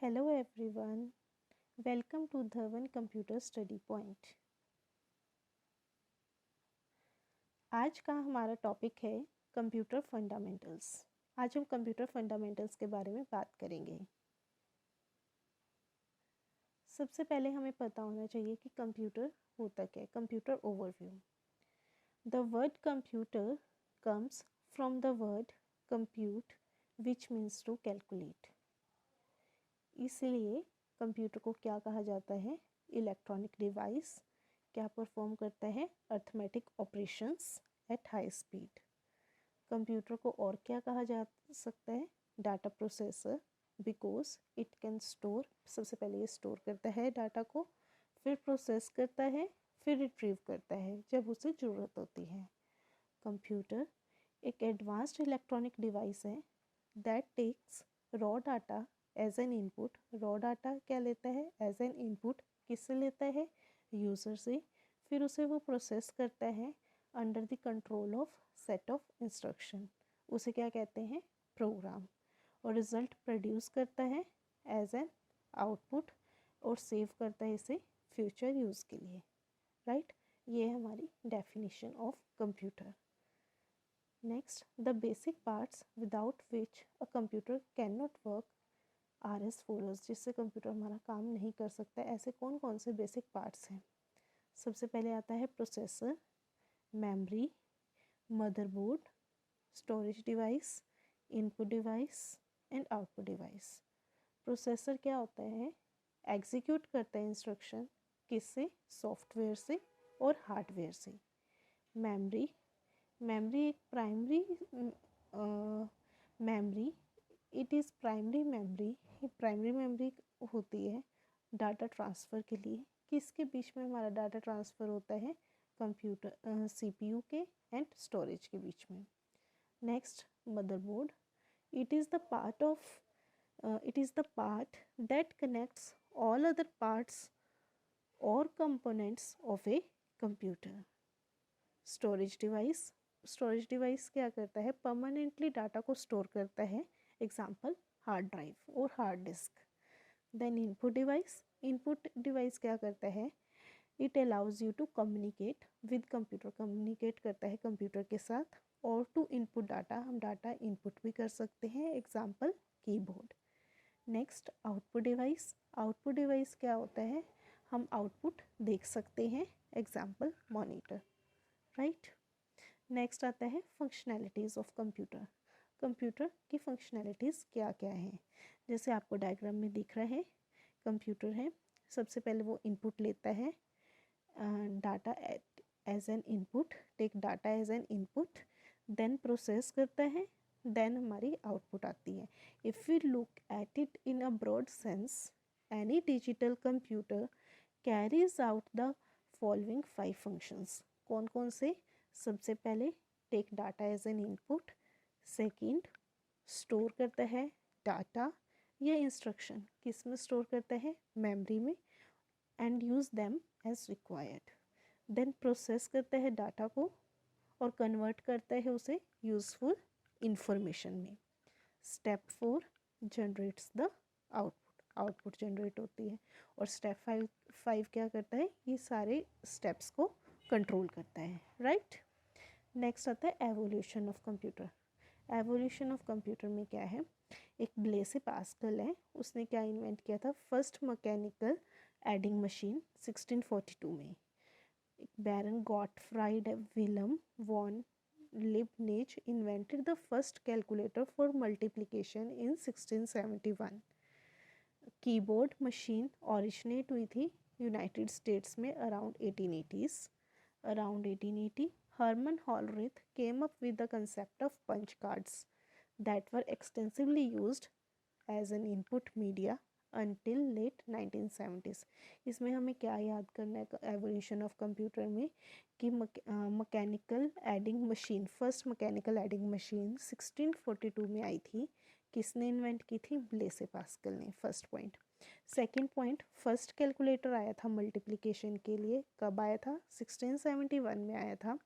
Hello everyone, welcome to Dhawan Computer Study Point। आज का हमारा टॉपिक है कंप्यूटर फंडामेंटल्स। आज हम कंप्यूटर फंडामेंटल्स के बारे में बात करेंगे। सबसे पहले हमें पता होना चाहिए कि कंप्यूटर होता क्या है। Computer overview. The word computer comes from the word compute which means to calculate. इसलिए कंप्यूटर को क्या कहा जाता है? Electronic device. क्या परफॉर्म करता है? Arithmetic operations at high speed. Computer को और क्या कहा जा सकता है? Data processor, because it can store. सबसे पहले ये स्टोर करता है डाटा को, फिर प्रोसेस करता है, फिर रिट्रीव करता है जब उसे ज़रूरत होती है। कंप्यूटर एक एडवांस्ड इलेक्ट्रॉनिक डिवाइस है that takes raw data as an input. Raw data क्या लेता है? As an input. किससे लेता है? यूज़र से। फिर उसे वो प्रोसेस करता है under the control of set of instruction. उसे क्या कहते हैं? प्रोग्राम। और रिजल्ट प्रोड्यूस करता है एज एन आउटपुट और सेव करता है इसे फ्यूचर यूज़ के लिए। राइट? ये है हमारी definition of computer. Next, the basic parts without which a computer can not work R S folders. जिससे कंप्यूटर हमारा काम नहीं कर सकता। ऐसे कौन कौन से बेसिक पार्ट्स हैं? सबसे पहले आता है processor, memory, motherboard, storage device, input device and output device. Processor क्या होता है? एग्जीक्यूट करता है इंस्ट्रक्शन। किससे? सॉफ्टवेयर से और हार्डवेयर से। मेमोरी, मेमोरी एक primary memory, it is primary memory. Primary memory होती है डाटा ट्रांसफ़र के लिए। किसके बीच में हमारा डाटा ट्रांसफ़र होता है? कंप्यूटर सीपीयू के एंड स्टोरेज के बीच में। Next, motherboard, it is the part that connects all other parts और components of a computer. Storage device, storage device क्या करता है? परमानेंटली डाटा को स्टोर करता है। एग्जाम्पल, हार्ड ड्राइव और hard disk. Then input device, input device क्या करता है? It allows you to communicate with computer. Communicate करता है कंप्यूटर के साथ। और टू इनपुट डाटा, हम डाटा इनपुट भी कर सकते हैं। Example, keyboard. Next, output device. Output device क्या होता है? हम आउटपुट देख सकते हैं। Example, monitor. राइट? नेक्स्ट आता है फंक्शनैलिटीज़ ऑफ कंप्यूटर। कंप्यूटर की फंक्शनैलिटीज़ क्या क्या हैं? जैसे आपको डायग्राम में दिख रहा है, कंप्यूटर है। सबसे पहले वो इनपुट लेता है data as an input, take data as an input, then process करता है, देन हमारी आउटपुट आती है। If we look at it in a broad sense, any digital computer carries out the following 5 functions. कौन कौन से? सबसे पहले take data as an input, second store करता है डाटा या इंस्ट्रक्शन। किस में स्टोर करता है? मेमोरी में, and use them as required. Then process करता है डाटा को और कन्वर्ट करता है उसे यूज़फुल इंफॉर्मेशन में। Step 4 generates the output. Output generate होती है। और स्टेप 5 क्या करता है? ये सारे स्टेप्स को कंट्रोल करता है। राइट? नेक्स्ट आता है evolution of computer. Evolution of computer में क्या है? एक ब्लेसे पास्कल है, उसने क्या इन्वेंट किया था? फर्स्ट मैकेनिकल एडिंग मशीन 1642 में। Baron Gottfried Wilhelm von Leibniz invented the first calculator for multiplication in 1671। Keyboard machine originate हुई थी यूनाइटेड स्टेट्स में around 1880s। Around 1880, Herman Hollerith came up with the concept of punch cards that were extensively used as an input media until late 1970s। इसमें हमें क्या याद करना है evolution of computer में? कि mechanical adding machine, first mechanical adding machine 1642 में आई थी। किसने इन्वेंट की थी? ब्लेसे पास्कल ने। First point. Second point, first calculator आया था मल्टीप्लिकेशन के लिए। कब आया था? 1671 में आया था।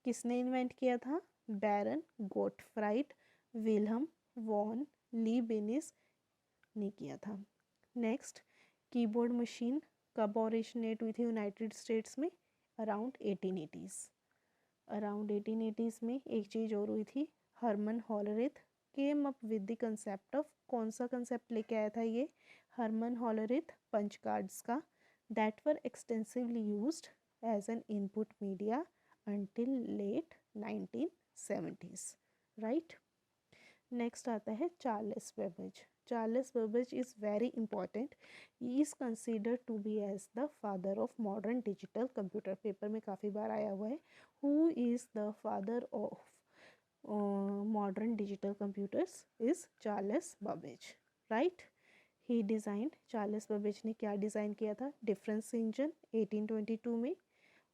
किसने इन्वेंट किया था? Baron Gottfried Wilhelm von Leibniz ने किया था। नेक्स्ट, कीबोर्ड मशीन कब ओरिजिनेट हुई थी यूनाइटेड स्टेट्स में? Around 1880s। अराउंड 1880s में एक चीज़ और हुई थी, Herman Hollerith came up with the concept of, कौन सा कंसेप्ट लेके आया था ये? हरमन हॉलरिथ पंच कार्ड्स का, that were extensively used as an input media until late 1970s, right. Next आता है Charles Babbage. Charles Babbage is very important, he is considered to be as the father of modern digital computer. Paper में काफ़ी बार आया हुआ है, who is the father of modern digital computers is Charles Babbage, right. He design, Charles Babbage ने क्या design किया था? डिफरेंस इंजन 1822 में।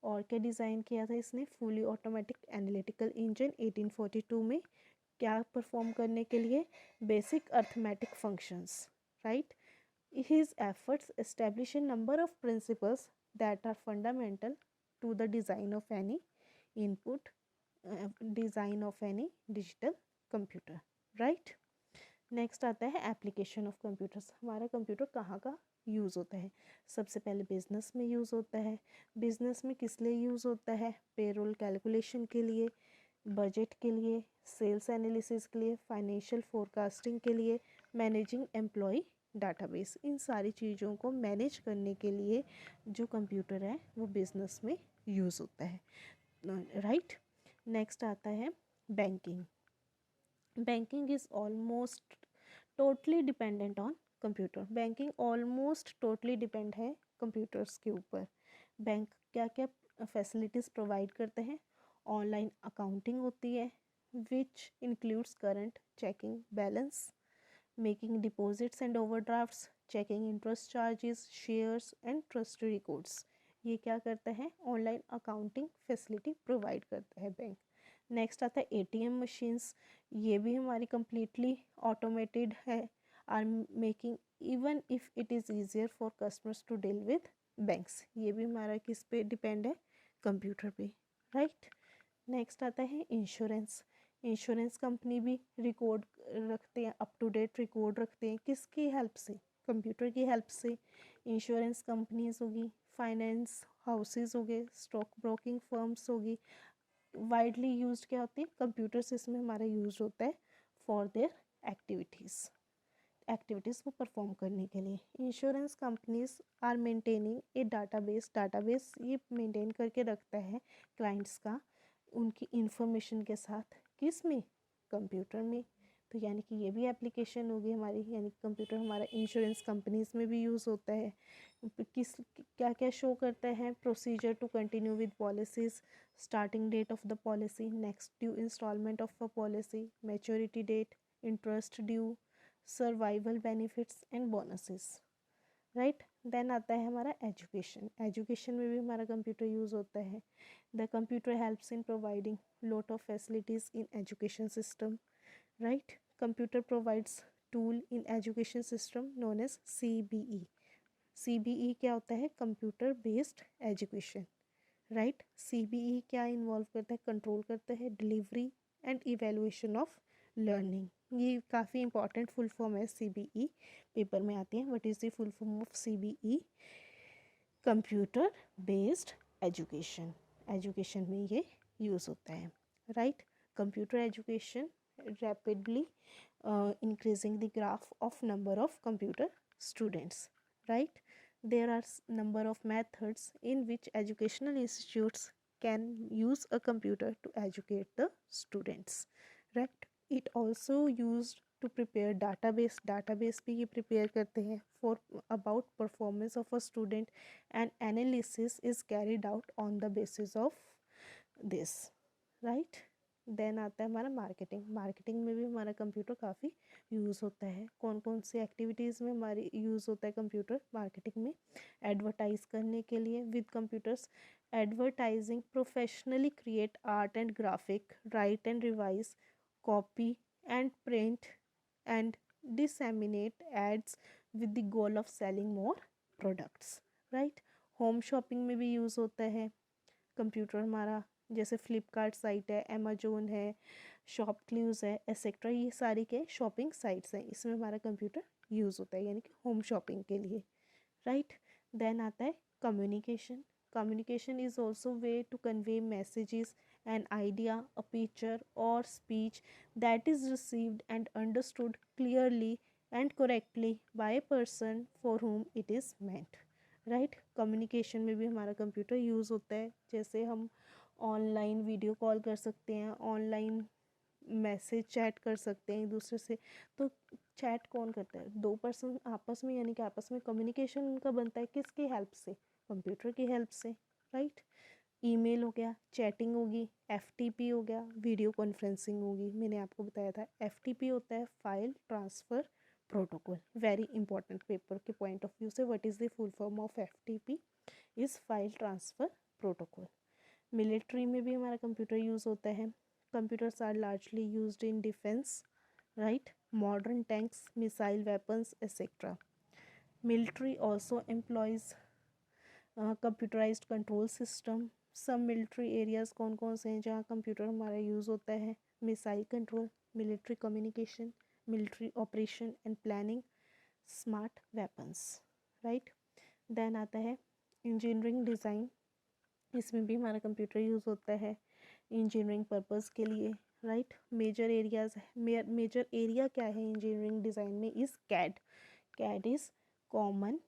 और क्या डिज़ाइन किया था इसने? फुली ऑटोमेटिक एनालिटिकल इंजन 1842 में। क्या परफॉर्म करने के लिए? Basic arithmetic functions, right. His efforts establish a number of principles that are fundamental to the design of any input, design of any digital computer, right. Next आता है application of computers. हमारा computer कहाँ का use होता है? सबसे पहले business में यूज़ होता है। बिजनेस में किस लिए यूज़ होता है? पेरोल कैलकुलेशन के लिए, बजट के लिए, सेल्स एनालिसिस के लिए, फाइनेंशियल फोरकास्टिंग के लिए, मैनेजिंग एम्प्लॉय डाटाबेस। इन सारी चीज़ों को मैनेज करने के लिए जो कंप्यूटर है वो बिजनेस में यूज़ होता है, राइट। नेक्स्ट आता है banking. Banking is almost totally dependent on computer. Banking almost totally depend है कंप्यूटर्स के ऊपर। बैंक क्या क्या फैसिलिटीज़ प्रोवाइड करते हैं? ऑनलाइन अकाउंटिंग होती है, which includes current checking balance, making deposits and overdrafts, checking interest charges, shares and trust records. ये क्या करता है? ऑनलाइन अकाउंटिंग फैसिलिटी प्रोवाइड करता है बैंक। नेक्स्ट आता है एटीएम मशीन्स। ये भी हमारी कम्प्लीटली ऑटोमेटेड है, are making even if it is easier for customers to deal with banks. ये भी हमारा किस पे डिपेंड है? कंप्यूटर पे, राइट। नेक्स्ट आता है इंश्योरेंस। इंश्योरेंस कंपनी भी रिकॉर्ड रखते हैं, अप टू डेट रिकॉर्ड रखते हैं, किसकी हेल्प से? कंप्यूटर की हेल्प से। इंश्योरेंस कंपनीज होगी, फाइनेंस हाउसेज हो गए, स्टॉक ब्रोकिंग फर्म्स होगी। वाइडली यूज्ड क्या होती है? कंप्यूटर्स इसमें हमारा यूज होता है फॉर देयर एक्टिविटीज़ को परफॉर्म करने के लिए। Insurance companies are maintaining a database ये मेंटेन करके रखता है क्लाइंट्स का उनकी इंफॉर्मेशन के साथ, किस में? कंप्यूटर में। तो यानी कि ये भी एप्लीकेशन होगी हमारी, यानी कंप्यूटर हमारा इंश्योरेंस कंपनीज में भी यूज़ होता है। किस क्या क्या शो करता है? Procedure to continue with policies, starting date of the policy, next due installment of a policy, maturity date, interest due, survival benefits and bonuses, right. Then आता है हमारा एजुकेशन। एजुकेशन में भी हमारा कंप्यूटर यूज़ होता है। The computer helps in providing lot of facilities in education system, right. Computer provides tool in education system known as CBE। CBE क्या होता है? Computer based education, right. CBE क्या involve करता है? कंट्रोल करता है delivery and evaluation of learning. ये काफ़ी इंपॉर्टेंट फुल फॉर्म है CBE, पेपर में आती है। What is the full form of CBE? Computer based education. Education में ये यूज़ होता है, right. Computer education rapidly increasing the graph of number of computer students, right. There are number of methods in which educational institutes can use a computer to educate the students, right. It also used to prepare database भी ये prepare करते हैं for about performance of a student, and analysis is carried out on the basis of this, right. Then आता है हमारा marketing. Marketing में भी हमारा कंप्यूटर काफ़ी यूज़ होता है। कौन कौन सी एक्टिविटीज़ में हमारी यूज़ होता है कंप्यूटर मार्केटिंग में? एडवर्टाइज करने के लिए with computers, advertising, professionally create art and graphic, write and revise, copy and print and disseminate ads with the goal of selling more products, right. Home shopping में भी use होता है computer हमारा, जैसे फ्लिपकार्ट साइट है, Amazon है, ShopClues है, etcetera. ये सारी के शॉपिंग साइट्स हैं, इसमें हमारा कंप्यूटर यूज़ होता है, यानी कि होम शॉपिंग के लिए, राइट। देन आता है communication. Communication is also way to convey messages, an idea, a picture or speech that is received and understood clearly and correctly by a person for whom it is meant, right। Communication में भी हमारा computer use होता है, जैसे हम online video call कर सकते हैं, ऑनलाइन मैसेज चैट कर सकते हैं एक दूसरे से। तो चैट कौन करता है? दो पर्सन आपस में, यानी कि आपस में कम्युनिकेशन उनका बनता है किसकी हेल्प से? कंप्यूटर की हेल्प से, राइट। ईमेल हो गया, चैटिंग होगी, एफटीपी हो गया, वीडियो कॉन्फ्रेंसिंग होगी। मैंने आपको बताया था एफटीपी होता है file transfer protocol. Very important paper के पॉइंट ऑफ व्यू से, what is the full form of FTP? Is file transfer protocol. Military में भी हमारा कंप्यूटर यूज़ होता है। Computers are largely used in defence, right, modern tanks, missile weapons etcetera. Military also employs computerised control system. सब military areas कौन कौन से हैं जहाँ कंप्यूटर हमारा यूज़ होता है? Missile control, military communication, military operation and planning, smart weapons, right. Then आता है इंजीनियरिंग डिज़ाइन। इसमें भी हमारा कंप्यूटर यूज़ होता है इंजीनियरिंग पर्पस के लिए, right. Major areas, major area क्या है इंजीनियरिंग डिज़ाइन में? Is CAD. CAD is common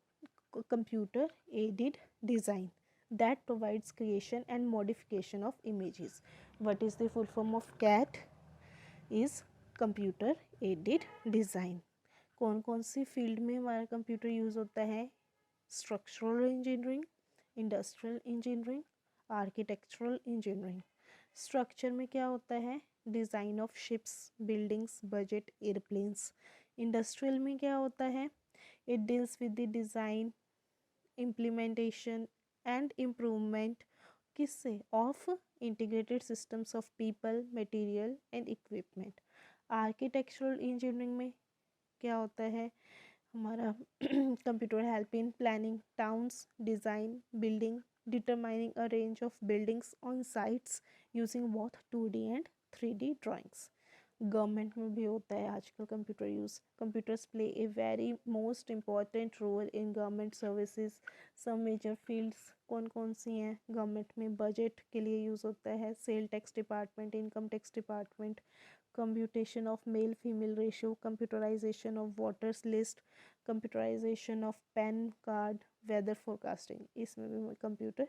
computer aided design that provides creation and modification of images. What is the full form of CAD? is computer aided design. कौन कौन सी field में हमारा computer use होता है? Structural engineering, industrial engineering, architectural engineering. Structure में क्या होता है? Design of ships, buildings, budget, airplanes. Industrial में क्या होता है? It deals with the design, implementation and improvement किससे? Of integrated systems of people, material and equipment. Architectural engineering में क्या होता है हमारा? Computer help in planning towns, design building, determining a range of buildings on sites using both 2D and 3D drawings. Government में भी होता है आजकल computer use. Computers play a very most important role in government services. सब major fields कौन कौन सी हैं government में? बजट के लिए यूज़ होता है, sale tax department, income tax department, computation of male female ratio, computerisation of voters list, computerisation of PAN card, weather forecasting, इसमें भी कंप्यूटर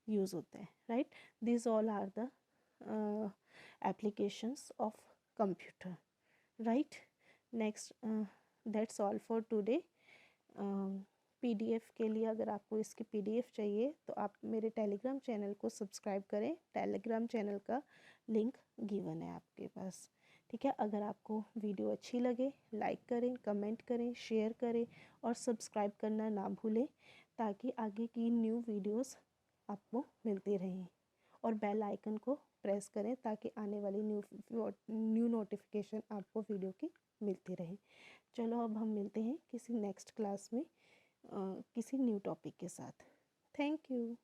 यूज़ होता है, right. This all are the applications of computer, right। next that's all for today। PDF के लिए अगर आपको इसकी PDF चाहिए तो आप मेरे टेलीग्राम चैनल को सब्सक्राइब करें। टेलीग्राम चैनल का लिंक गिवन है आपके पास, ठीक है। अगर आपको वीडियो अच्छी लगे लाइक करें, कमेंट करें, शेयर करें और सब्सक्राइब करना ना भूलें ताकि आगे की न्यू वीडियोस आपको मिलती रहें। और बेल आइकन को प्रेस करें ताकि आने वाली न्यू नोटिफिकेशन आपको वीडियो की मिलती रहे। चलो अब हम मिलते हैं किसी नेक्स्ट क्लास में किसी न्यू टॉपिक के साथ। Thank you.